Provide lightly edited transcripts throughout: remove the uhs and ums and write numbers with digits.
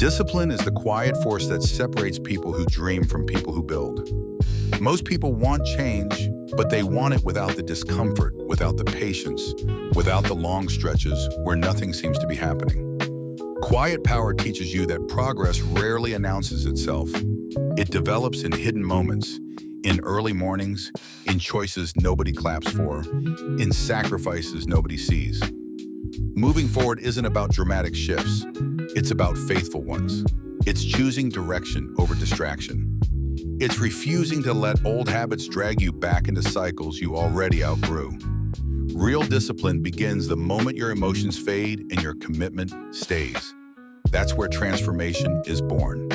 Discipline is the quiet force that separates people who dream from people who build. Most people want change, but they want it without the discomfort, without the patience, without the long stretches where nothing seems to be happening. Quiet power teaches you that progress rarely announces itself. It develops in hidden moments, in early mornings, in choices nobody claps for, in sacrifices nobody sees. Moving forward isn't about dramatic shifts. It's about faithful ones. It's choosing direction over distraction. It's refusing to let old habits drag you back into cycles you already outgrew. Real discipline begins the moment your emotions fade and your commitment stays. That's where transformation is born.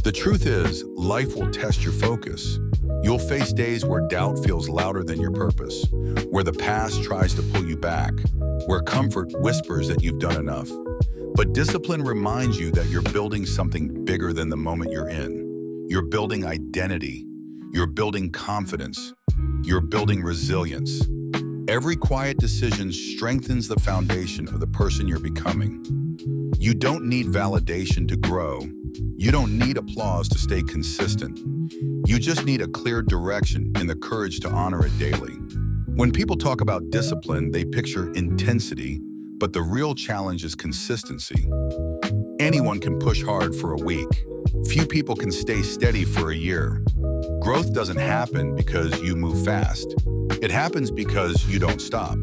The truth is, life will test your focus. You'll face days where doubt feels louder than your purpose, where the past tries to pull you back, where comfort whispers that you've done enough. But discipline reminds you that you're building something bigger than the moment you're in. You're building identity. You're building confidence. You're building resilience. Every quiet decision strengthens the foundation of the person you're becoming. You don't need validation to grow. You don't need applause to stay consistent. You just need a clear direction and the courage to honor it daily. When people talk about discipline, they picture intensity, but the real challenge is consistency. Anyone can push hard for a week. Few people can stay steady for a year. Growth doesn't happen because you move fast. It happens because you don't stop.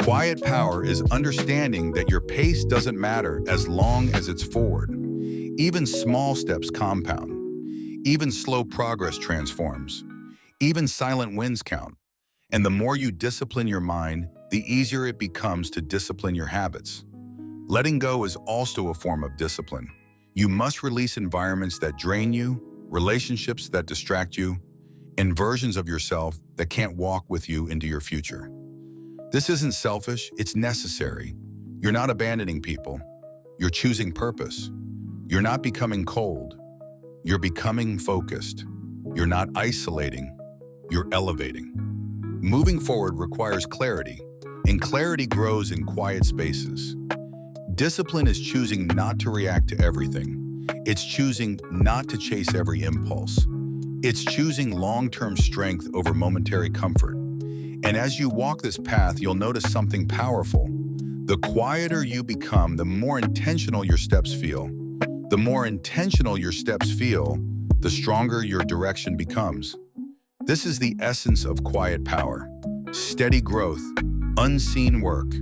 Quiet power is understanding that your pace doesn't matter as long as it's forward. Even small steps compound. Even slow progress transforms. Even silent wins count. And the more you discipline your mind, the easier it becomes to discipline your habits. Letting go is also a form of discipline. You must release environments that drain you, relationships that distract you, and versions of yourself that can't walk with you into your future. This isn't selfish, it's necessary. You're not abandoning people. You're choosing purpose. You're not becoming cold. You're becoming focused. You're not isolating. You're elevating. Moving forward requires clarity, and clarity grows in quiet spaces. Discipline is choosing not to react to everything. It's choosing not to chase every impulse. It's choosing long-term strength over momentary comfort. And as you walk this path, you'll notice something powerful. The quieter you become, the more intentional your steps feel. The more intentional your steps feel, the stronger your direction becomes. This is the essence of quiet power. Steady growth, unseen work,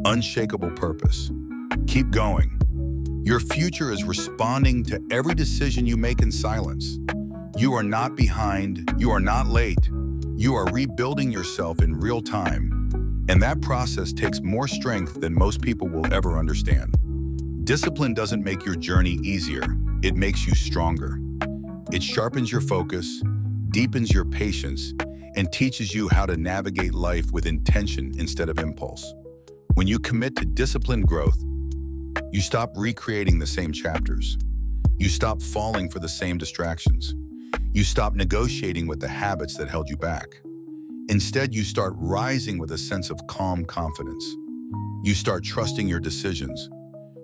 unshakable purpose. Keep going. Your future is responding to every decision you make in silence. You are not behind, you are not late. You are rebuilding yourself in real time. And that process takes more strength than most people will ever understand. Discipline doesn't make your journey easier, it makes you stronger. It sharpens your focus, deepens your patience, and teaches you how to navigate life with intention instead of impulse. When you commit to disciplined growth, you stop recreating the same chapters. You stop falling for the same distractions. You stop negotiating with the habits that held you back. Instead, you start rising with a sense of calm confidence. You start trusting your decisions.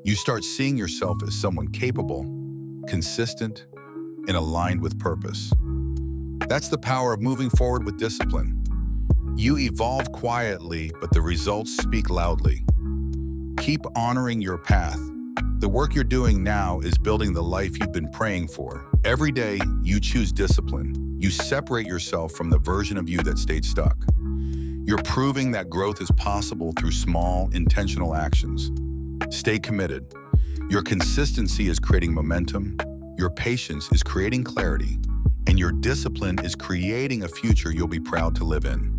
You start seeing yourself as someone capable, consistent, and aligned with purpose. That's the power of moving forward with discipline. You evolve quietly, but the results speak loudly. Keep honoring your path. The work you're doing now is building the life you've been praying for. Every day, you choose discipline. You separate yourself from the version of you that stayed stuck. You're proving that growth is possible through small, intentional actions. Stay committed. Your consistency is creating momentum. Your patience is creating clarity. And your discipline is creating a future you'll be proud to live in.